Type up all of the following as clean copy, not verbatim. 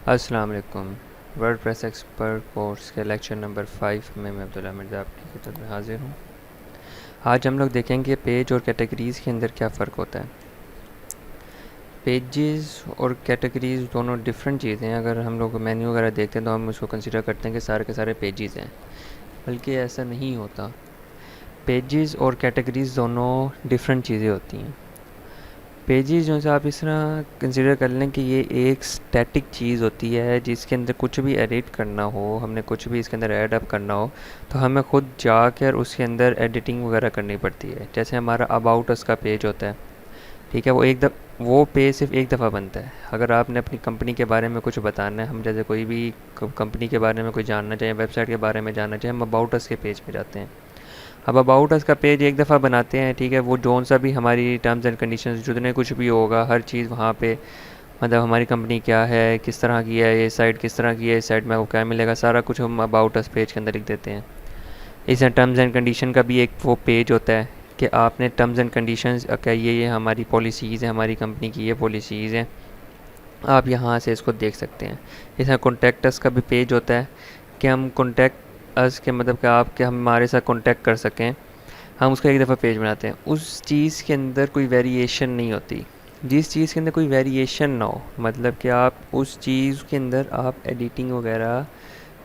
अस्सलाम वालेकुम। WordPress expert course के लेक्चर नंबर 5 में मैं अब्दुल्ला मिर्ज़ा आपकी खिदमत में हाज़िर हूँ। आज हम लोग देखेंगे पेज और कैटेगरीज़ के अंदर क्या फ़र्क होता है। पेजेस और कैटेगरीज़ दोनों डिफरेंट चीज़ें हैं। अगर हम लोग मेन्यू वगैरह देखते हैं तो हम उसको कंसिडर करते हैं कि सारे के सारे पेजेस हैं, बल्कि ऐसा नहीं होता। पेजेस और कैटेगरीज़ दोनों डिफरेंट चीज़ें होती हैं। पेजेस जो है आप इस तरह कंसिडर कर लें कि ये एक स्टैटिक चीज़ होती है जिसके अंदर कुछ भी एडिट करना हो, हमने कुछ भी इसके अंदर ऐड अप करना हो तो हमें ख़ुद जाकर उसके अंदर एडिटिंग वगैरह करनी पड़ती है। जैसे हमारा अबाउट अस का पेज होता है, ठीक है, वो पेज सिर्फ एक दफ़ा बनता है। अगर आपने अपनी कंपनी के बारे में कुछ बताना है, हम जैसे कोई भी कंपनी के बारे में कोई जानना चाहें, वेबसाइट के बारे में जानना चाहें, हम अबाउट अस के पेज पे जाते हैं। अब अबाउट अस का पेज एक दफ़ा बनाते हैं, ठीक है, वो जोन सा भी हमारी टर्म्स एंड कंडीशंस जितने कुछ भी होगा हर चीज़ वहाँ पे, मतलब हमारी कंपनी क्या है, किस तरह की है, ये साइट किस तरह की है, इस साइट में आपको क्या मिलेगा, सारा कुछ हम अबाउट अस पेज के अंदर लिख देते हैं। इस टर्म्स एंड कंडीशन का भी एक वो पेज होता है कि आपने टर्म्स एंड कंडीशंस क्या ये हमारी पॉलिसीज़ है, हमारी कंपनी की ये पॉलिसीज़ हैं, आप यहाँ से इसको देख सकते हैं। इसमें कॉन्टैक्ट अस का भी पेज होता है कि हम कॉन्टैक्ट अस के मतलब कि आप के हमारे साथ कॉन्टैक्ट कर सकें, हम उसका एक दफ़ा पेज बनाते हैं। उस चीज़ के अंदर कोई वेरिएशन नहीं होती। जिस चीज़ के अंदर कोई वेरिएशन ना हो, मतलब कि आप उस चीज़ के अंदर आप एडिटिंग वगैरह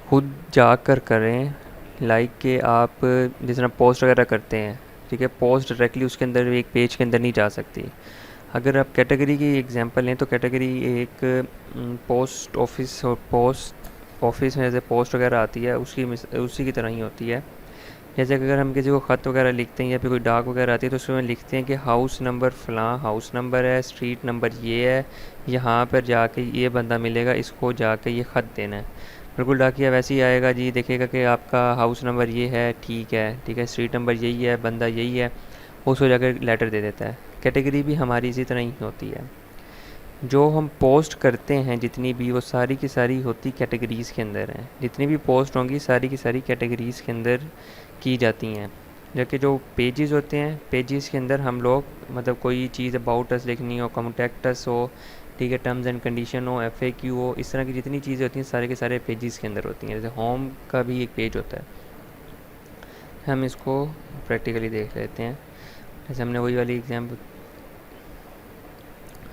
खुद जाकर करें, लाइक कि आप जिस तरह पोस्ट वगैरह करते हैं, ठीक है, पोस्ट डायरेक्टली उसके अंदर एक पेज के अंदर नहीं जा सकती। अगर आप कैटेगरी की एग्जांपल लें तो कैटेगरी एक पोस्ट ऑफिस और पोस्ट ऑफिस में जैसे पोस्ट वगैरह आती है उसी की तरह ही होती है। जैसे कि अगर हम किसी को ख़त वगैरह लिखते हैं या फिर कोई डाक वगैरह आती है तो उसमें लिखते हैं कि हाउस नंबर फ़लाँ हाउस नंबर है, स्ट्रीट नंबर ये है, यहाँ पर जाके ये बंदा मिलेगा, इसको जाके ये ख़त देना है। बिल्कुल डाकिया वैसे ही आएगा जी, देखेगा कि आपका हाउस नंबर ये है, ठीक है, ठीक है, स्ट्रीट नंबर यही है, बंदा यही है, उसको जाकर लेटर दे देता है। कैटेगरी भी हमारी इसी तरह ही होती है। जो हम पोस्ट करते हैं जितनी भी, वो सारी की सारी होती कैटेगरीज़ के अंदर हैं। जितनी भी पोस्ट होंगी सारी की सारी कैटेगरीज़ के अंदर की जाती हैं। जबकि जो पेजेस होते हैं, पेजेस के अंदर हम लोग मतलब कोई चीज़ अबाउट अस लिखनी हो, कॉन्टैक्ट अस हो, ठीक है, टर्म्स एंड कंडीशन हो, FAQ हो, इस तरह की जितनी चीज़ें होती हैं सारे के सारे पेजेस के अंदर होती हैं। जैसे होम का भी एक पेज होता है, हम इसको प्रैक्टिकली देख लेते हैं। जैसे हमने वही वाली एग्जाम्पल,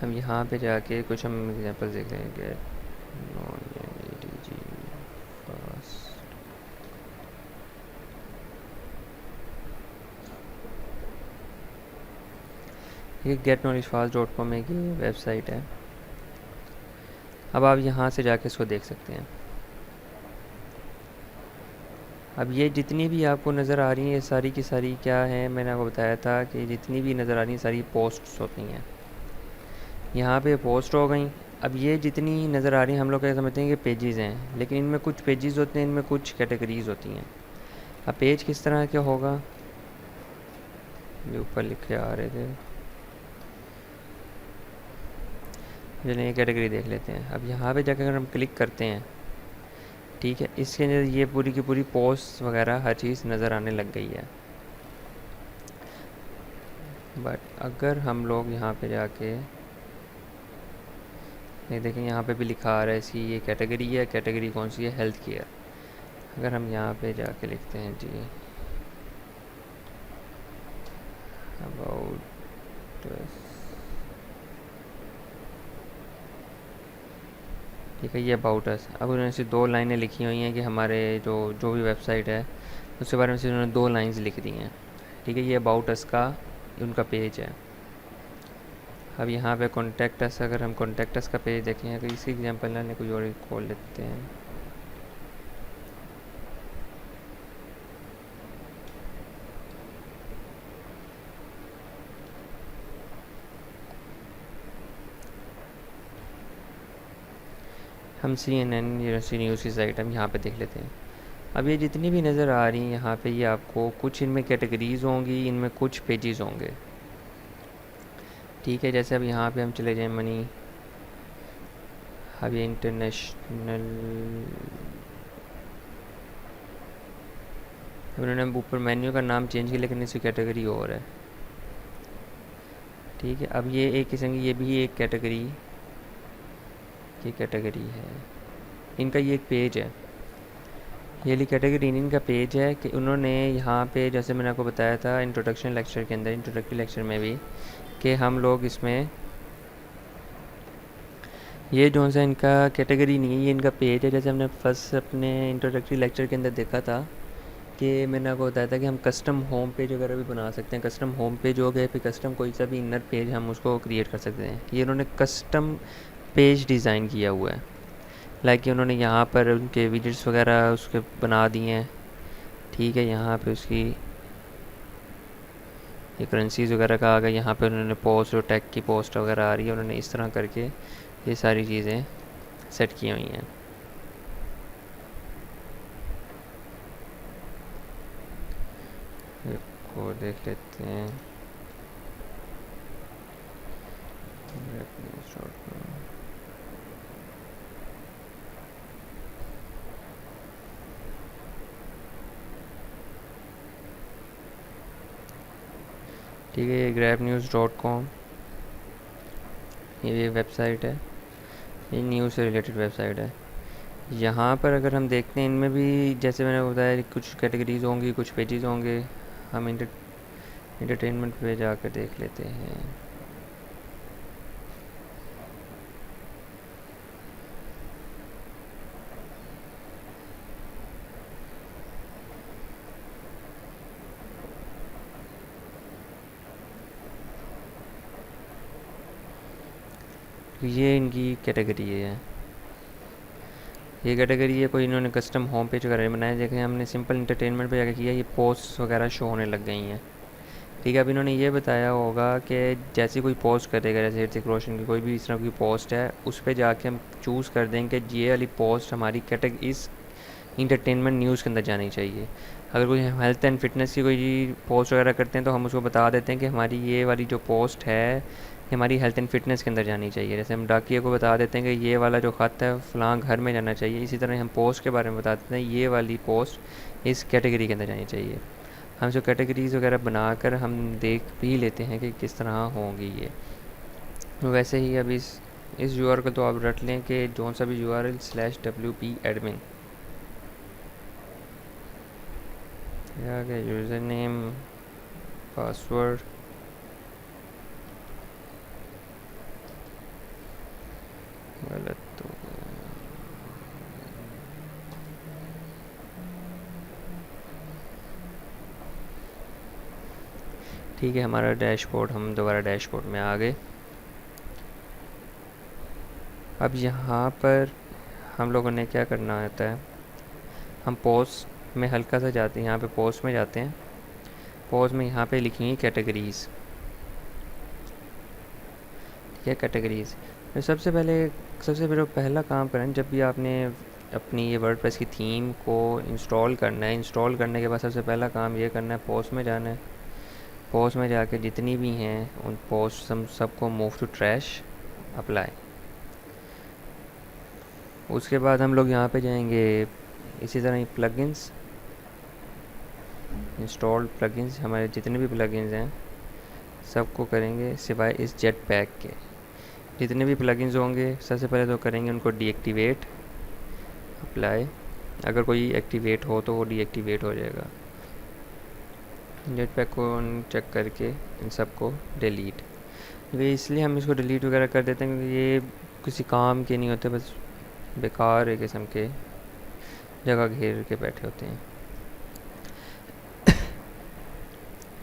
हम यहाँ पे जाके कुछ हम एग्जांपल देख लेंगे। ये getknowledgefast.com एक वेबसाइट है। अब आप यहाँ से जाके इसको देख सकते हैं। अब ये जितनी भी आपको नज़र आ रही हैं ये सारी की सारी क्या है, मैंने आपको बताया था कि जितनी भी नज़र आ रही हैं सारी पोस्ट्स होती हैं। यहाँ पे पोस्ट हो गई। अब ये जितनी नज़र आ रही हैं हम लोग क्या समझते हैं कि पेजेस हैं, लेकिन इनमें कुछ पेजेस होते हैं, इनमें कुछ कैटेगरीज़ होती हैं। अब पेज किस तरह के होगा, ये ऊपर लिखे आ रहे थे, चलिए ये कैटेगरी देख लेते हैं। अब यहाँ पे जाकर अगर हम क्लिक करते हैं, ठीक है, इसके अंदर ये पूरी की पूरी पोस्ट वगैरह हर चीज़ नज़र आने लग गई है। बट अगर हम लोग यहाँ पे जाके ये देखें, यहाँ पे भी लिखा आ रहा है इसकी ये कैटेगरी है, कैटेगरी कौन सी है, हेल्थ केयर। अगर हम यहाँ पे जाके लिखते हैं जी अबाउट, ठीक है, ये अबाउट अस। अब उन्होंने सिर्फ 2 लाइनें लिखी हुई हैं कि हमारे जो जो भी वेबसाइट है उसके बारे में सिर्फ उन्होंने 2 लाइन्स लिख दी हैं, ठीक है, ये अबाउट अस का उनका पेज है। अब यहाँ पे कॉन्टैक्ट अस, अगर हम कॉन्टैक्ट अस का पेज देखें, अगर इसी एग्जांपल ने कोई और खोल लेते हैं, हम CNN यूनिवर्सिटी न्यूज़ की साइट हम यहाँ पे देख लेते हैं। अब ये जितनी भी नज़र आ रही हैं यहाँ पे, ये आपको कुछ इनमें कैटेगरीज़ होंगी, इनमें कुछ पेजेस होंगे, ठीक है। जैसे अब यहाँ पे हम चले जाएं मनी, अब ये इंटरनेशनल, उन्होंने ऊपर मेन्यू का नाम चेंज किया लेकिन इसकी कैटेगरी और है, ठीक है। अब ये एक किस्म की ये भी एक कैटेगरी की कैटेगरी है, इनका ये एक पेज है, ये वाली कैटेगरी इनका पेज है कि उन्होंने यहाँ पे जैसे मैंने आपको बताया था इंट्रोडक्शन लेक्चर के अंदर, इंट्रोडक्टरी लेक्चर में भी, कि हम लोग इसमें ये जो सा इनका कैटेगरी नहीं है, ये इनका पेज है। जैसे हमने फर्स्ट अपने इंट्रोडक्टरी लेक्चर के अंदर देखा था कि मैंने आपको बताया था कि हम कस्टम होम पेज वगैरह भी बना सकते हैं। कस्टम होम पेज हो गए, फिर कस्टम कोई सा भी इनर पेज हम उसको क्रिएट कर सकते हैं। ये उन्होंने कस्टम पेज डिज़ाइन किया हुआ है, लाइक कि उन्होंने यहाँ पर उनके विजेट्स वगैरह उसके बना दिए हैं। ठीक है, यहाँ पे उसकी ये करेंसीज वगैरह का आ गया, यहाँ पे उन्होंने पोस्ट और टैग की पोस्ट वगैरह आ रही है, उन्होंने इस तरह करके ये सारी चीज़ें सेट की हुई हैं। को देख लेते हैं, ठीक है। ये grabnews.com ये वेबसाइट है, ये न्यूज़ से रिलेटेड वेबसाइट है। यहाँ पर अगर हम देखते हैं, इनमें भी जैसे मैंने बताया कुछ कैटेगरीज होंगी, कुछ पेजेस होंगे। हम इंटरटेनमेंट पे जाकर देख लेते हैं। ये इनकी कैटेगरी है, ये कैटेगरी है। कोई इन्होंने कस्टम होम पेज वगैरह बनाया, देखें हमने सिंपल इंटरटेनमेंट पे जाकर किया, ये पोस्ट वगैरह शो होने लग गई हैं। ठीक है, अब इन्होंने ये बताया होगा कि जैसे कोई पोस्ट करेगा, जैसे ऋतिक रोशन की कोई भी इस तरह की पोस्ट है, उस पर जाके हम चूज़ कर देंगे कि ये वाली पोस्ट हमारी कैटेगरी इस इंटरटेनमेंट न्यूज़ के अंदर जानी चाहिए। अगर कोई हेल्थ एंड फिटनेस की कोई पोस्ट वगैरह करते हैं तो हम उसको बता देते हैं कि हमारी ये वाली जो पोस्ट है हमारी हेल्थ एंड फिटनेस के अंदर जानी चाहिए। जैसे हम डाकिया को बता देते हैं कि ये वाला जो ख़त है फ़लाँ घर में जाना चाहिए, इसी तरह हम पोस्ट के बारे में बता देते हैं ये वाली पोस्ट इस कैटेगरी के अंदर जानी चाहिए। हम जो कैटेगरीज़ वगैरह बनाकर हम देख भी लेते हैं कि किस तरह होंगी ये। वैसे ही अब इस यूआरएल को तो आप रट लें कि जो सा भी URL/WP admin user name password गलत तो ठीक है। हमारा डैशबोर्ड, हम दोबारा डैशबोर्ड में आ गए। अब यहाँ पर हम लोगों ने क्या करना होता है, हम पोस्ट में हल्का सा जाते हैं, यहाँ पे पोस्ट में जाते हैं। पोस्ट में यहाँ पे लिखी हुई कैटेगरीज़, ठीक है, कैटेगरीज़। तो सबसे पहले पहला काम करें, जब भी आपने अपनी ये वर्डप्रेस की थीम को इंस्टॉल करना है, इंस्टॉल करने के बाद सबसे पहला काम ये करना है, पोस्ट में जाना है। पोस्ट में जाके जितनी भी हैं उन पोस्ट सबको मूव टू ट्रैश अप्लाई। उसके बाद हम लोग यहाँ पे जाएंगे, इसी तरह प्लगइन्स, इंस्टॉल्ड प्लगइन्स, हमारे जितने भी प्लगइन्स हैं सबको करेंगे सिवाय इस जेट पैक के। जितने भी प्लगइन्स होंगे सबसे पहले तो करेंगे उनको डीएक्टिवेट, अप्लाई। अगर कोई एक्टिवेट हो तो वो डीएक्टिवेट हो जाएगा। जेट पैक को चेक करके इन सबको डिलीट। वे इसलिए हम इसको डिलीट वगैरह कर देते हैं क्योंकि ये किसी काम के नहीं होते, बस बेकार एक किस्म के जगह घेर के बैठे होते हैं।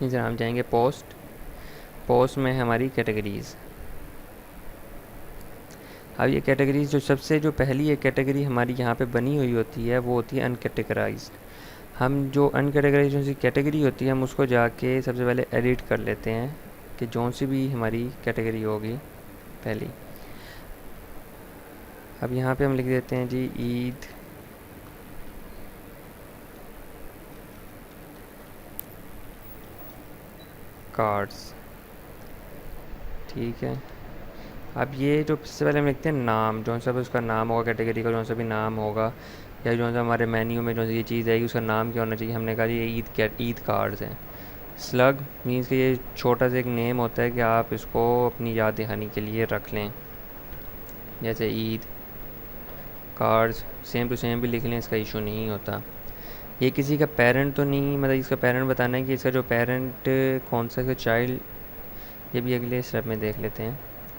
इस तरह हम जाएंगे पोस्ट में हमारी कैटेगरीज़। अब ये कैटेगरीज़ जो पहली एक कैटेगरी हमारी यहाँ पे बनी हुई होती है वो होती है अनकैटेगराइज्ड। हम जो अनकैटेगराइज्ड सी कैटेगरी होती है हम उसको जाके सबसे पहले एडिट कर लेते हैं कि जो सी भी हमारी कैटेगरी होगी पहली। अब यहाँ पे हम लिख देते हैं जी ईद कार्ड्स, ठीक है। अब ये जो सबसे पहले हम लिखते हैं नाम, जो सा भी उसका नाम होगा कैटेगरी का, जो सा भी नाम होगा, या जो सा हमारे मेन्यू में जो सी ये चीज़ आएगी उसका नाम क्या होना चाहिए। हमने कहा ये ईद कार्ड्स हैं। स्लग मीन्स कि ये छोटा सा एक नेम होता है कि आप इसको अपनी याद दहानी के लिए रख लें, जैसे Eid cards same to same भी लिख लें, इसका इशू नहीं होता। ये किसी का पेरेंट तो नहीं, मतलब इसका पेरेंट बताना है कि इसका जो पेरेंट कौन सा है, चाइल्ड, ये भी अगले स्टेप में देख लेते हैं।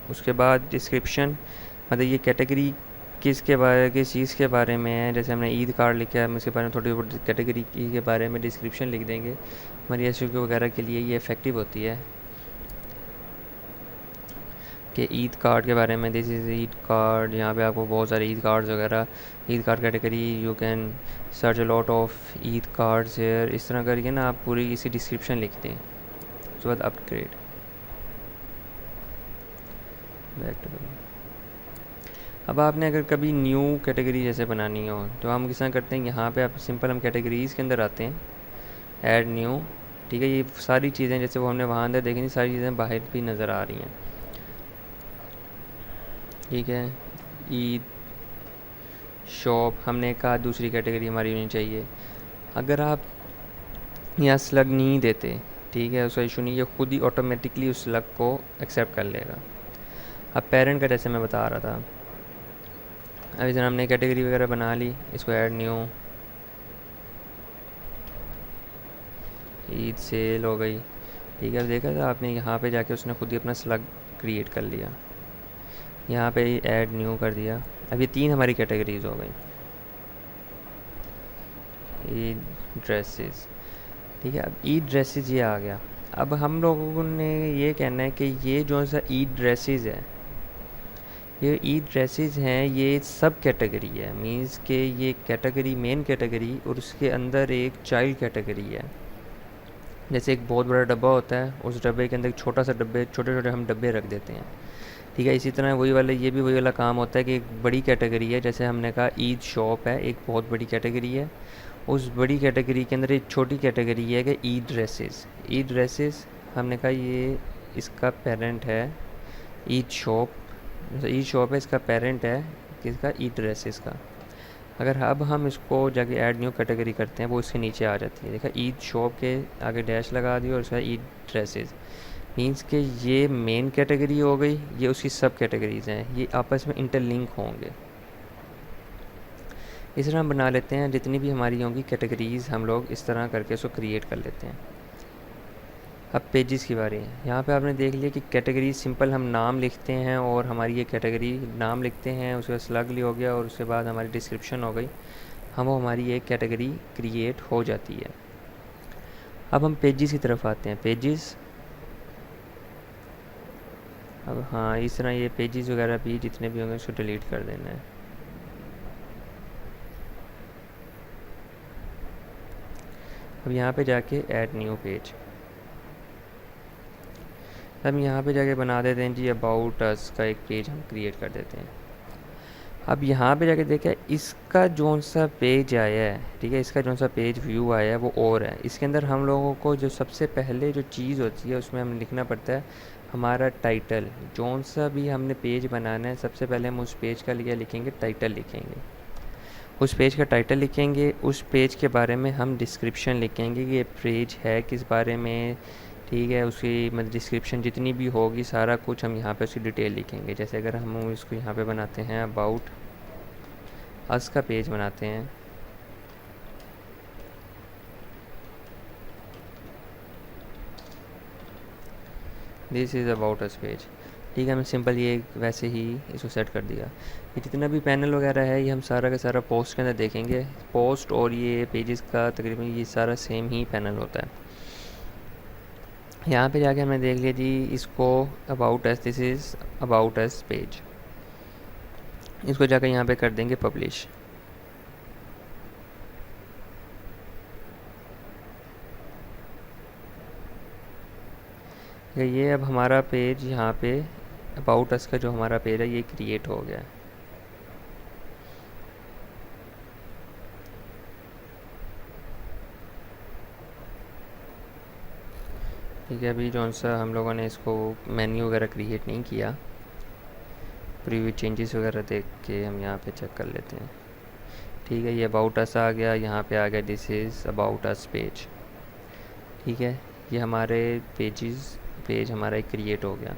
उसके बाद डिस्क्रिप्शन, मतलब ये कैटेगरी किस चीज़ के बारे में है। जैसे हमने ईद कार्ड लिखा है, हम इसके बारे में थोड़ी बहुत कैटेगरी के बारे में डिस्क्रिप्शन लिख देंगे। हमारी एस वगैरह के लिए ये इफ़ेक्टिव होती है कि ईद कार्ड के बारे में, दिस इज़ ईद कार्ड। यहाँ पे आपको बहुत सारे ईद कार्ड्स वगैरह, Eid card category, you can search a lot of Eid cards here. इस तरह करके ना आप पूरी इसकी डिस्क्रिप्शन लिख दें। उसके बाद अपग्रेड, बैक टू। अब आपने अगर कभी न्यू कैटेगरी जैसे बनानी हो तो हम किस तरह करते हैं, यहाँ पे आप सिंपल हम कैटेगरीज़ के अंदर आते हैं, ऐड न्यू। ठीक है, ये सारी चीज़ें जैसे वो हमने वहाँ अंदर देखी, सारी चीज़ें बाहर भी नज़र आ रही हैं। ठीक है, ईद शॉप हमने कहा दूसरी कैटेगरी हमारी होनी चाहिए। अगर आप यहाँ स्लग नहीं देते, ठीक है, उसका इशू नहीं, ये खुद ही ऑटोमेटिकली उस स्लग को एक्सेप्ट कर लेगा। अब पेरेंट का जैसे मैं बता रहा था, अब इधर हमने कैटेगरी वगैरह बना ली, इसको ऐड न्यू, ईद सेल हो गई। ठीक है, अब देखा था आपने, यहाँ पे जाके उसने खुद ही अपना स्लग क्रिएट कर लिया, यहाँ पे ऐड न्यू कर दिया। अब ये 3 हमारी कैटेगरीज हो गई। ईद ड्रेसेस, ठीक है, अब ईद ड्रेसेस ये आ गया। अब हम लोगों ने ये कहना है कि ये जो सा ईद ड्रेसेस है, ये ईद ड्रेसेस हैं, ये सब कैटेगरी है। मींस के ये कैटेगरी, मेन कैटेगरी, और उसके अंदर एक चाइल्ड कैटेगरी है। जैसे एक बहुत बड़ा डब्बा होता है, उस डब्बे के अंदर एक छोटा सा डब्बे, छोटे छोटे हम डब्बे रख देते हैं। ठीक है, इसी तरह वही वाला, ये भी वही वाला काम होता है कि एक बड़ी कैटेगरी है। जैसे हमने कहा ईद शॉप है, एक बहुत बड़ी कैटेगरी है। उस बड़ी कैटेगरी के अंदर एक छोटी कैटेगरी है कि ईद ड्रेसेस। ईद ड्रेसेस हमने कहा ये इसका पेरेंट है ईद शॉप। ईद शॉप है, इसका पेरेंट है किसका, ईद ड्रेसेस का। अगर अब हम इसको जाके ऐड न्यू कैटेगरी करते हैं, वो इसके नीचे आ जाती है। देखा, ईद शॉप के आगे डैश लगा दिया और इसका ईद ड्रेसेस। मीन्स के ये मेन कैटेगरी हो गई, ये उसकी सब कैटेगरीज हैं, ये आपस में इंटरलिंक होंगे। इस तरह हम बना लेते हैं, जितनी भी हमारी होंगी कैटेगरीज़ हम लोग इस तरह करके उसको क्रिएट कर लेते हैं। अब पेजेस की बारी है। यहाँ पे आपने देख लिया कि कैटेगरी सिंपल हम नाम लिखते हैं और हमारी ये कैटेगरी नाम लिखते हैं, उसके बाद स्लग हो गया और उसके बाद हमारी डिस्क्रिप्शन हो गई, हम वो हमारी एक कैटेगरी क्रिएट हो जाती है। अब हम पेजेस की तरफ आते हैं, पेजेस। अब हाँ, इस तरह ये पेजेस वगैरह भी जितने भी होंगे उसको डिलीट कर देना है। अब यहाँ पे जाके ऐड न्यू पेज, हम यहाँ पे जाके बना देते हैं जी अबाउट अस का एक पेज हम क्रिएट कर देते हैं। अब यहाँ पे जाके देखा, इसका जो सा पेज आया है, ठीक है, इसका जो सा पेज व्यू आया है वो और है। इसके अंदर हम लोगों को जो सबसे पहले जो चीज़ होती है उसमें हमें लिखना पड़ता है हमारा टाइटल। जो सा भी हमने पेज बनाना है, सबसे पहले हम उस पेज का लिए लिखेंगे, टाइटल लिखेंगे। उस पेज का टाइटल लिखेंगे, उस पेज के बारे में हम डिस्क्रिप्शन लिखेंगे कि ये पेज है किस बारे में। ठीक है, उसकी मतलब डिस्क्रिप्शन जितनी भी होगी सारा कुछ हम यहाँ पे उसकी डिटेल लिखेंगे। जैसे अगर हम इसको यहाँ पे बनाते हैं अबाउट अस का पेज बनाते हैं, this is about us page. ठीक है, हमने सिंपल ये वैसे ही इसको सेट कर दिया। ये जितना भी पैनल वगैरह है ये हम सारा का सारा पोस्ट के अंदर देखेंगे। पोस्ट और ये पेजेस का तकरीबन ये सारा सेम ही पैनल होता है। यहाँ पे जाके हमने देख लिया जी इसको about us, this is about us page. इसको जाकर यहाँ पे कर देंगे पब्लिश। ये अब हमारा पेज यहाँ पे अबाउट अस का जो हमारा पेज है ये क्रिएट हो गया है। ठीक है, अभी जौन सा हम लोगों ने इसको मेन्यू वगैरह क्रिएट नहीं किया, प्रीव्यू चेंजेस वगैरह देख के हम यहाँ पे चेक कर लेते हैं। ठीक है, ये अबाउट अस आ गया, यहाँ पे आ गया this is about us page. ठीक है, ये हमारे पेज हमारा एक क्रिएट हो गया।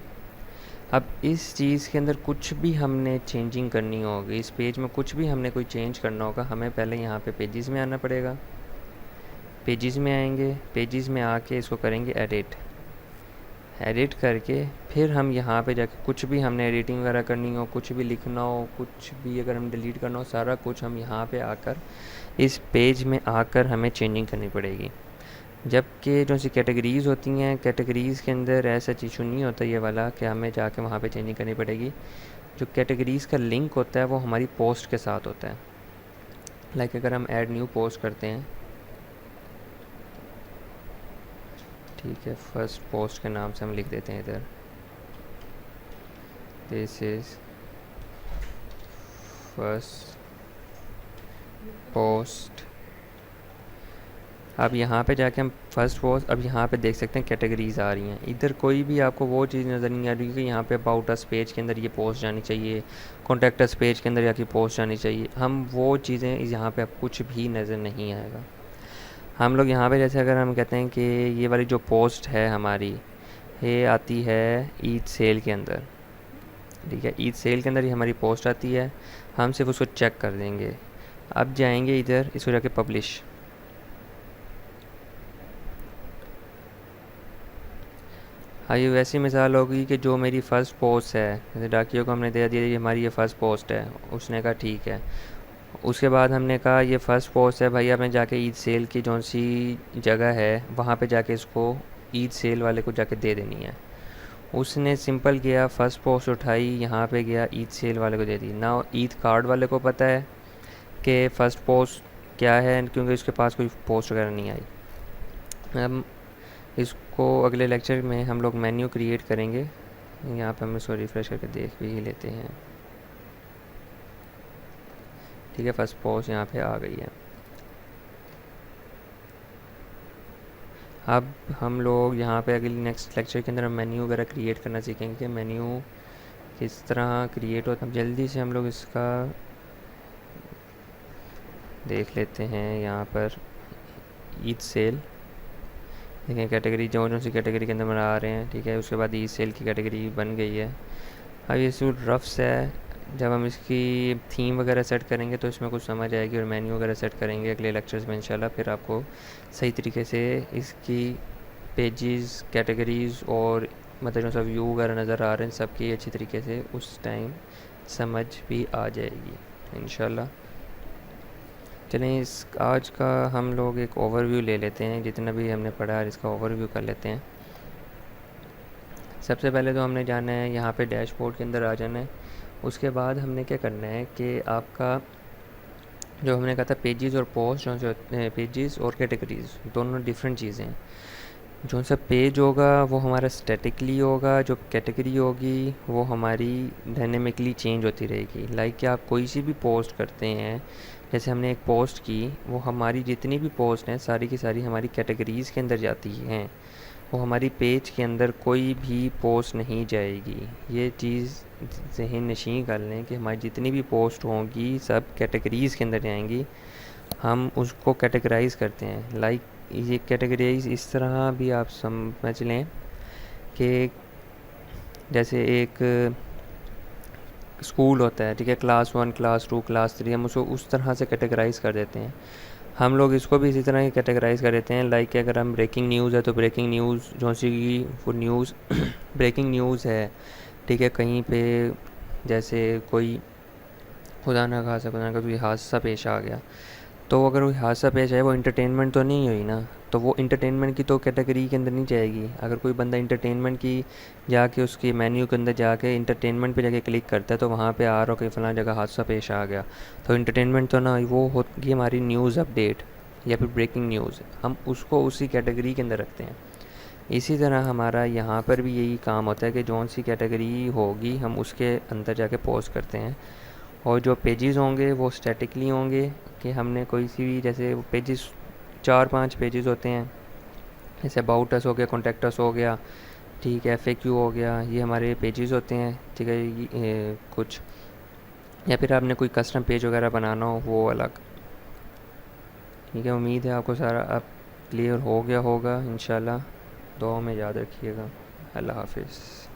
अब इस चीज़ के अंदर कुछ भी हमने चेंजिंग करनी होगी, इस पेज में कुछ भी हमने कोई चेंज करना होगा, हमें पहले यहाँ पे पेजेस में आना पड़ेगा। पेजेस में आएंगे, पेजेस में आके इसको करेंगे एडिट। एडिट करके फिर हम यहाँ पे जाके कुछ भी हमने एडिटिंग वगैरह करनी हो, कुछ भी लिखना हो, कुछ भी अगर हम डिलीट करना हो, सारा कुछ हम यहाँ पे आकर इस पेज में आकर हमें चेंजिंग करनी पड़ेगी। जबकि जो सी कैटेगरीज़ होती हैं, कैटेगरीज़ के अंदर ऐसा इशू नहीं होता ये वाला कि हमें जाके वहाँ पे चेंजिंग करनी पड़ेगी। जो कैटेगरीज़ का लिंक होता है वो हमारी पोस्ट के साथ होता है। लाइक अगर हम ऐड न्यू पोस्ट करते हैं, ठीक है, फर्स्ट पोस्ट के नाम से हम लिख देते हैं इधर, दिस इज़ फर्स्ट पोस्ट। अब यहाँ पे जाके हम फर्स्ट पोस्ट, अब यहाँ पे देख सकते हैं कैटेगरीज़ आ रही हैं। इधर कोई भी आपको वो चीज़ नज़र नहीं आ रही कि यहाँ पे अबाउट अस पेज के अंदर ये पोस्ट जानी चाहिए, कॉन्टैक्ट अस पेज के अंदर जाके पोस्ट जानी चाहिए। हम वो चीज़ें यहाँ पे अब कुछ भी नज़र नहीं आएगा। हम लोग यहाँ पे जैसे अगर हम कहते हैं कि ये वाली जो पोस्ट है हमारी, ये आती है ईद सेल के अंदर, ठीक है, ईद सेल के अंदर ही हमारी पोस्ट आती है। हम सिर्फ उसको चेक कर देंगे। अब जाएंगे इधर, इसको जाके पब्लिश। हाँ, ये वैसी मिसाल होगी कि जो मेरी फ़र्स्ट पोस्ट है, जैसे डाकियों को हमने दे दिया ये हमारी ये फ़र्स्ट पोस्ट है, उसने कहा ठीक है। उसके बाद हमने कहा ये फ़र्स्ट पोस्ट है भाई, हमें जाके ईद सेल की जौन सी जगह है वहाँ पे जाके इसको ईद सेल वाले को जाके दे देनी है। उसने सिंपल किया, फ़र्स्ट पोस्ट उठाई, यहाँ पे गया, ईद सेल वाले को दे दी ना। ईद कार्ड वाले को पता है कि फ़र्स्ट पोस्ट क्या है, क्योंकि उसके पास कोई पोस्ट वगैरह नहीं आई। हम इसको अगले लेक्चर में हम लोग मेन्यू क्रिएट करेंगे। यहाँ पे हम इसको रिफ़्रेश करके देख भी ही लेते हैं। ठीक है, फर्स्ट पोस्ट यहाँ पे आ गई है। अब हम लोग यहाँ पे अगले नेक्स्ट लेक्चर के अंदर हम मेन्यू वगैरह क्रिएट करना सीखेंगे कि मेन्यू किस तरह क्रिएट होता है। जल्दी से हम लोग इसका देख लेते हैं। यहाँ पर ईद सेल देखें, कैटेगरी जो सी कैटेगरी के अंदर बना रहे हैं, ठीक है। उसके बाद ईद सेल की कैटेगरी बन गई है। अब ये सूट रफ से है, जब हम इसकी थीम वगैरह सेट करेंगे तो इसमें कुछ समझ आएगी, और मेन्यू वगैरह सेट करेंगे अगले लेक्चर्स में इंशाल्लाह। फिर आपको सही तरीके से इसकी पेजेस, कैटेगरीज़ और मतलब जो सा व्यू वगैरह नज़र आ रहे हैं सबकी अच्छी तरीके से उस टाइम समझ भी आ जाएगी इंशाल्लाह। चलें, इस आज का हम लोग एक ओवरव्यू ले लेते हैं, जितना भी हमने पढ़ा है इसका ओवरव्यू कर लेते हैं। सबसे पहले तो हमने जाना है यहाँ पे डैशबोर्ड के अंदर आ जाना है। उसके बाद हमने क्या करना है कि आपका जो हमने कहा था पेजेस और पोस्ट, जो पेजेस और कैटेगरीज दोनों डिफरेंट चीज़ें हैं। जो सा पेज होगा वो हमारा स्टैटिकली होगा, जो कैटेगरी होगी वो हमारी डायनेमिकली चेंज होती रहेगी। लाइक कि आप कोई सी भी पोस्ट करते हैं, जैसे हमने एक पोस्ट की, वो हमारी जितनी भी पोस्ट हैं सारी की सारी हमारी कैटेगरीज़ के अंदर जाती हैं। वो हमारी पेज के अंदर कोई भी पोस्ट नहीं जाएगी। ये चीज़ ज़हन नशीं कर लें कि हमारी जितनी भी पोस्ट होंगी सब कैटेगरीज़ के अंदर जाएंगी। हम उसको कैटेगराइज करते हैं। लाइक ये कैटेगराइज इस तरह भी आप समझ लें कि जैसे एक स्कूल होता है, ठीक है, क्लास 1, क्लास 2, क्लास 3, हम उसको उस तरह से कैटेगराइज कर देते हैं। हम लोग इसको भी इसी तरह ही कैटेगराइज कर देते हैं। लाइक अगर हम ब्रेकिंग न्यूज़ है तो ब्रेकिंग न्यूज़ जो सी वो न्यूज़ ब्रेकिंग न्यूज़ है, ठीक है, कहीं पे जैसे कोई खुदा ना खासा कोई हादसा पेश आ गया, तो अगर कोई हादसा पेश आए वो इंटरटेनमेंट तो नहीं हुई ना, तो वो इंटरटेनमेंट की तो कैटेगरी के अंदर नहीं जाएगी। अगर कोई बंदा इंटरटेनमेंट की जाके उसकी मेन्यू के अंदर जाके इंटरटेनमेंट पे जाके क्लिक करता है तो वहाँ पे आ रहा हो कि फ़लाँ जगह हादसा पेश आ गया, तो इंटरटेनमेंट तो ना, वो होगी हमारी न्यूज़ अपडेट या फिर ब्रेकिंग न्यूज़, हम उसको उसी कैटेगरी के अंदर रखते हैं। इसी तरह हमारा यहाँ पर भी यही काम होता है कि जौन सी कैटेगरी होगी हम उसके अंदर जाके पोस्ट करते हैं। और जो पेजेस होंगे वो स्टैटिकली होंगे कि हमने कोई सी भी, जैसे पेजेस 4-5 पेजेस होते हैं, जैसे अबाउट अस हो गया, कॉन्टैक्ट अस हो गया, ठीक है, एफएक्यू हो गया, ये हमारे पेजेस होते हैं, ठीक है। कुछ या फिर आपने कोई कस्टम पेज वगैरह बनाना हो वो अलग, ठीक है। उम्मीद है आपको सारा अब क्लियर हो गया होगा इंशाल्लाह। दुआ में याद रखिएगा। अल्लाह हाफिज़।